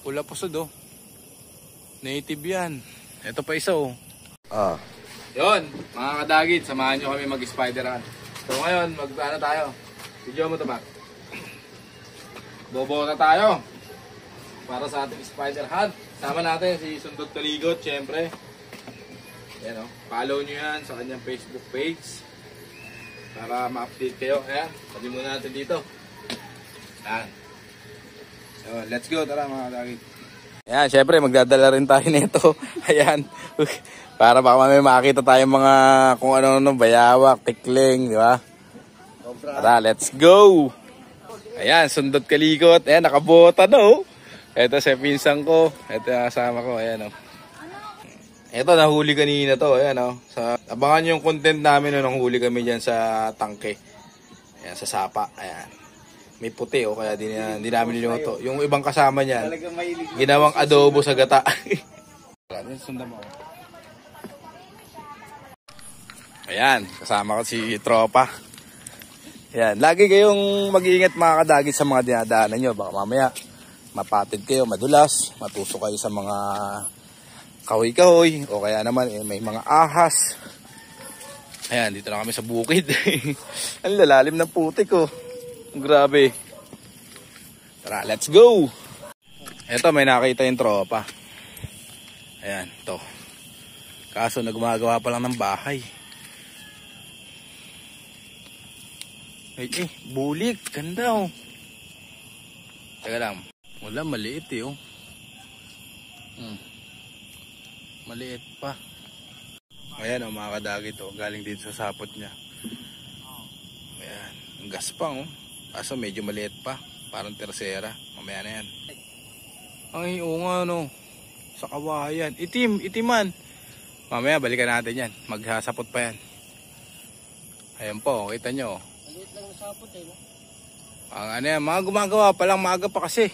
Pula pusod oh. Native yan. Ito pa isa oh. Yun, mga kadagit, samahan nyo kami mag-spider hunt. So ngayon, mag-ano tayo? Video mo ito ba? Bobo na tayo para sa ating spider hunt. Sama natin si Sundot Kaligot, syempre. Yan oh. Follow nyo yan sa kanyang Facebook page para ma-update kayo. Ayan, sabi muna natin dito. Ayan. So, let's go, tara mga kadagit. Ayan, syempre magdadala rin tayo nito. Ayan. Para baka may makakita tayong mga kung ano-ano, bayawak, tikling, di ba? Tara, let's go! Ayan, Sundot Kaligot. Ayan, nakabota no. Ito si pinsang ko. Ito yung kasama ko. Ayan o. Ito, nahuli kanina to. Ayan o. Abangan yung content namin nung huli kami dyan sa tangke. Ayan, sa sapa. Ayan. May puti o, kaya di namin niluto. Yung ibang kasama niyan, ginawang adobo sa gata. Sundan mo. Ayan, kasama ko si Tropa. Ayan, lagi kayong mag-iingat mga kadagit sa mga dinadaanan nyo. Baka mamaya mapatid kayo, madulas, matusok kayo sa mga kahoy-kahoy o kaya naman may mga ahas. Ayan, dito na kami sa bukid. Ang lalalim ng putik oh. Grabe. Tara, let's go. Ito, may nakita yung Tropa. Ayan, ito. Kaso nagumagawa pa lang ng bahay. Bulik. Ganda oh. Teka lang. Wala, maliit eh oh. Maliit pa. Ayan oh, mga kadagit oh. Galing dito sa sapot niya. Ayan. Ang gaspang oh. Kaso medyo maliit pa. Parang tersera. Mamaya na yan. Ay, oo nga no. Sa kawayan. Itiman. Mamaya balikan natin yan. Maghasapot pa yan. Ayan po, kita nyo. Maliit lang ng sapot eh. Ang ano yan, mga gumagawa pa lang, maaga pa kasi.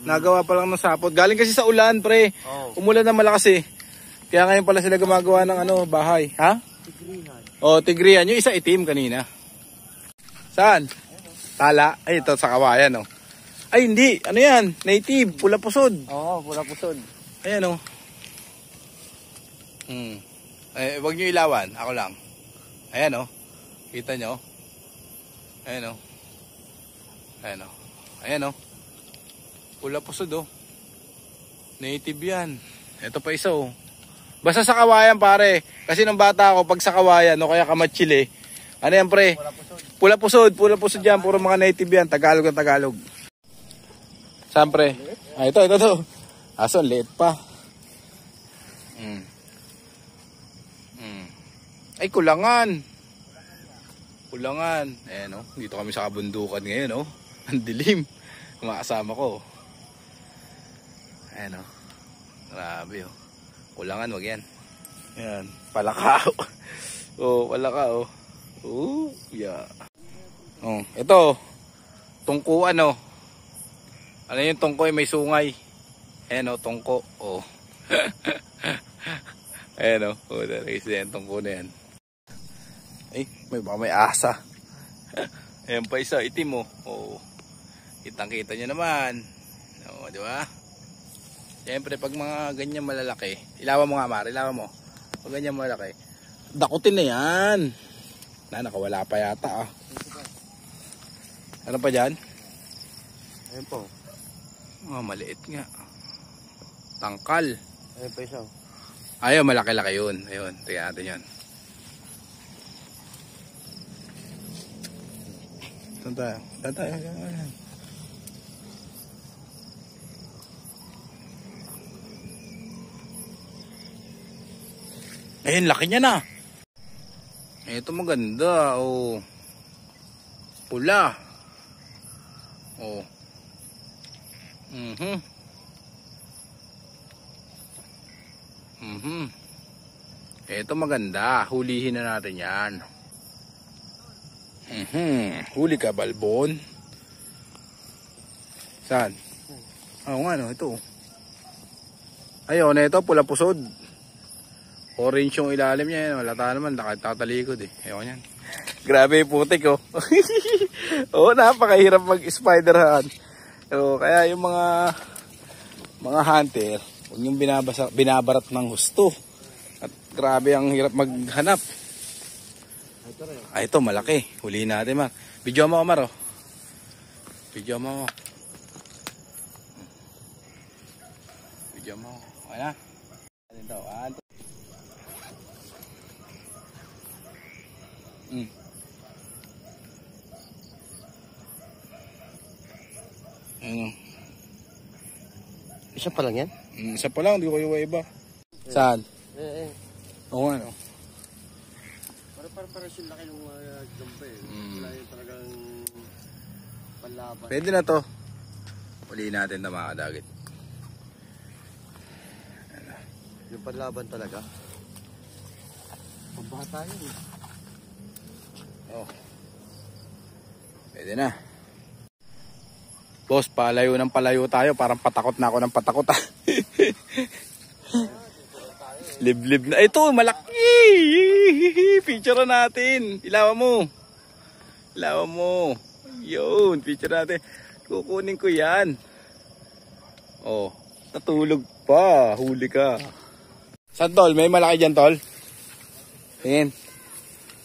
Nagawa pa lang ng sapot. Galing kasi sa ulan, pre. Umulan na malakas eh. Kaya ngayon pala sila gumagawa ng ano, bahay. Ha? Tigrihan. O, tigrihan. Yung isa itim kanina. Saan? Tala. Ay, ito sa kawayan oh. Ay, hindi. Ano yan? Native. Pula pusod. Oo, pula pusod. Ayan oh. Wag nyo ilawan. Ako lang. Ayan oh. Kita nyo. Ayan oh. Ayan oh. Ayan oh. Pula pusod oh. Native yan. Ito pa isa oh. Basta sa kawayan pare. Kasi nung bata ako pag sa kawayan o kaya kamatsile. Ano yan pre? Pula pusod. Pula pusod yan. Puro mga native yan. Tagalog ang Tagalog. Saan pre? Ah, ito. Aso, liit pa. Ay, kulangan. Ayan o. Dito kami sa kabundukan ngayon o. Ang dilim. Mga kasama ko. Ayan o. Grabe o. Kulangan, wag yan. Ayan. Palaka o. Palaka o. Yeah. Oh, ito. Tungkuan o. Ano yung tungko ay may sungay. Ayan o, tungko. Oh. Ayan o. Oh, isa yan, tungko na yan. Ay, baka may asa. Ayan pa isa, itim o. Oh. Kitang-kita nyo naman. O, di ba? Siyempre, pag mga ganyan malalaki, ilawan mo nga, Mari, ilawan mo. Pag ganyan malalaki, dakutin na yan. Nakawala pa yata ah. Ano pa dyan? Ayan po. Maliit nga. Tangkal. Ayan pa isa. Ayaw, malaki-laki yun. Ayun, tingnan natin yan. Saan tayo? Ayan. Ayun, laki niya na. Ito maganda. Oh. Pula. Oh. Ito maganda. Hulihin na natin yan. Huli ka, balbon. Saan? Oo nga no, ito. Ayun, ito pula pusod. Orange yung ilalim niya. Malata naman, nakatatalikod eh. Ayun yan. Grabe yung putik oh. Oo, napakahirap mag-spider hunt. So, kaya yung mga mga hunter, huwag yung binabarat ng husto. At grabe ang hirap maghanap. Ay, ito malaki. Huliin natin, Mar. Video mo, Mar, oh. Video mo. Video mo. Okay na. Ito, Ano? Isa pa lang yan? Isa pa lang, di ko iba. Saan? Oo nga, no? Para sila laki ng gamba eh. Wala yung talagang panlaban. Pwede na to. Ulihin natin na mga kadagit. Yung panlaban talaga. Pambata yun eh. Oh. Pwede na. Boss, palayo ng palayo tayo. Parang patakot na ako ng patakot. Liblib na. Ito, malaki. Picture natin. Ilawan mo. Ilawan mo. Yun, picture natin. Kukunin ko yan. Oh, natulog pa. Huli ka. Saan, tol? May malaki dyan, tol? Tingin.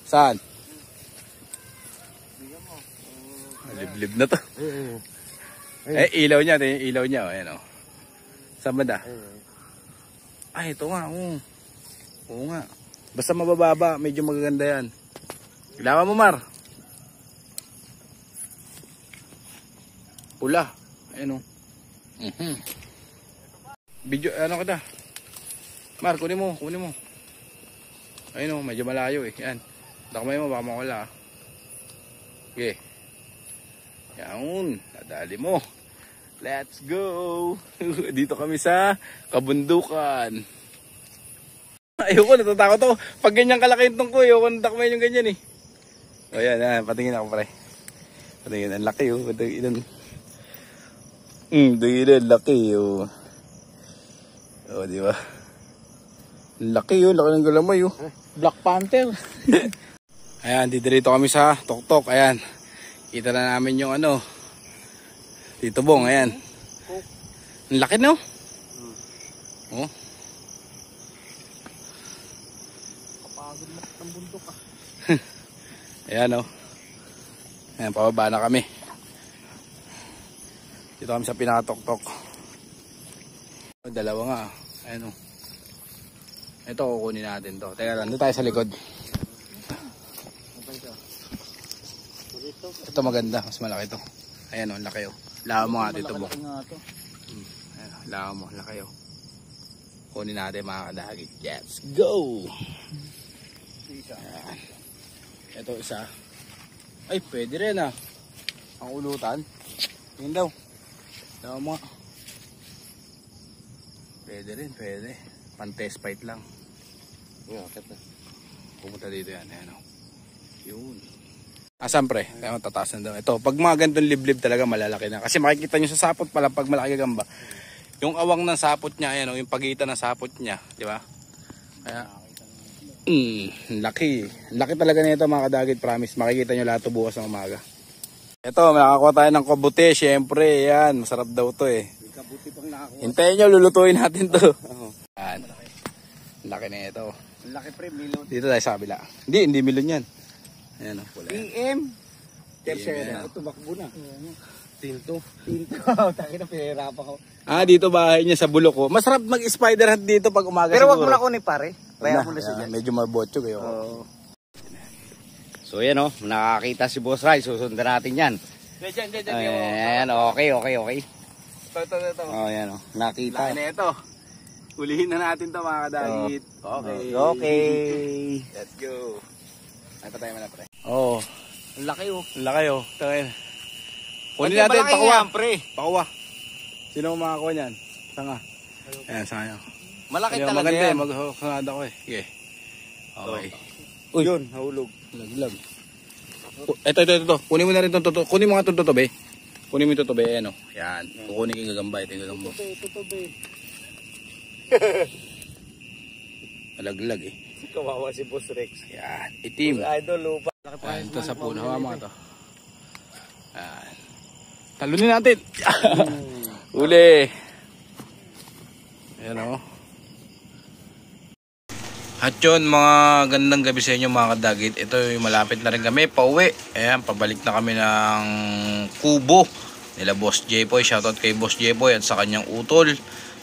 Saan? Liblib na to. Ilaw niya. Ilaw niya. Ayan, oh. Saan ba da? Ay, ito nga. Oo nga. Basta mabababa. Medyo magaganda yan. Ilawan mo, Mar. Pula. Ayan, oh. Video, ano ka da? Mar, kunin mo. Ayun, oh. Medyo malayo eh. Yan. Dakamay mo. Baka makawala. Okay. Yan. Nadali mo. Let's go! Dito kami sa kabundukan. Ayoko, natatakot ako. Pag ganyan kalaki yung tungko, ayoko natakmay yung ganyan eh. O yan, patingin ako pare. Patingin, ang laki oh. Patingin. Patingin, laki oh. O, di ba? Ang laki oh, laki ng galamay oh. Black Panther. Ayan, dito kami sa Tuktok. Ayan, kita na namin yung ano. Dito bong, ayan. Ang laki no? Oh. Kapagod na ng bundok ah. Ayan oh. Ayan, pababa na kami. Dito kami sa pinakatuktok. Dalawa nga. Ayan oh. Ito kukunin natin to. Teka lang, doon tayo sa likod. Ito maganda, mas malaki to. Ayan oh, laki oh. Lawa mo nga dito mo. Lawa mo, laki oh. Kunin natin mga kadagit. Let's go! Ayan. Ito isa. Ay, pwede rin ah. Ang ulutan. Tingin daw. Lawa mo nga. Pwede rin, pwede. Pan-test fight lang. Pumunta dito yan. Ayan oh. Yun. Asan pre? Kaya matataas na daw. Ito, pag mga ganitong liblib talaga malalaki na. Kasi makikita nyo sa sapot pala pag malaki gamba. Yung awang ng sapot niya, ayan, yung pagitan ng sapot niya, di ba? Kaya, laki. Laki talaga nito mga kadagit, promise. Makikita nyo lahat bukas ng umaga. Ito, nakakuha tayo ng kabute, syempre, yan. Masarap daw to eh. Kabuti pang nakakuha. Hintayin nyo, lulutuin natin to. Yan. Laki na ito. Laki pre, milon. Dito tayo sa kabila. Hindi milon yan. Ayan o, pula yan. PM. Tercera. Tumakbo na. Tinto. Taki na pinahirapan ko. Dito bahay niya sa bulok ko. Masarap mag-spider hunt dito pag umaga. Pero siguro. wag mo na kunin pare. Kaya mo na siya. Medyo mabotyo kayo. So yan o, nakakita si Boss Rai. Susundan natin yan. Ayan, okay. Ito. Oh, yan o, nakita. Laki na ito. Ulihin na natin to mga kadagit. Okay. Let's go. Ay, patay mo na pre. Ang laki o. Laki oh. Tangin. Kunin natin, pakuha. pre. Pakuha. Sino makakuha niyan? Sanga. Ayan, sanga nyo. Malaki Ayun, talaga maganda yan. Mag-huksanada ko eh. Okay. Okay. Uy. Yun, nahulog. Laglag. Ito. Kunin mo na rin itong toto. Kunin mo nga itong toto, be. Kunin mo itong toto, be. Ayan o. Yan. Kukunin yung gagamba. Ito yung gagamba. Ito, be. Malaglag eh. Kawawa si Boss Rex. Yan. Itim. Idol, lupa. Ayan, ito sa puno. Hawa mga ito. Ayan. Talunin natin. Uli. Ayan o. At yun, mga gandang gabi sa inyo mga kadagit. Ito yung malapit na rin kami, pauwi. Ayan, pabalik na kami ng Kubo nila Boss Jepoy. Shoutout kay Boss Jepoy at sa kanyang utol.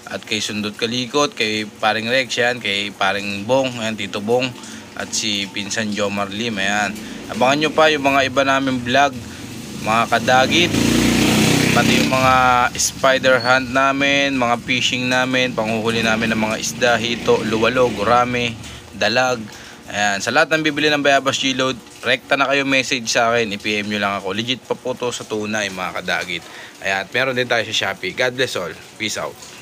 At kay Sundot Kalikot, kay paring Rex yan, kay paring Bong, ayan, Tito Bong. At si Pinsan Jomar Lim, ayan. Abangan nyo pa yung mga iba namin vlog, mga kadagit. Pati yung mga spider hunt namin, mga fishing namin, panghuhuli namin ng mga isda, hito, luwalo, gurame, dalag. Ayan, sa lahat ng bibili ng Bayabas G-Load, rekta na kayo message sa akin, i-PM nyo lang ako. Legit pa po to sa tunay mga kadagit. Ayan, meron din tayo sa Shopee. God bless all. Peace out.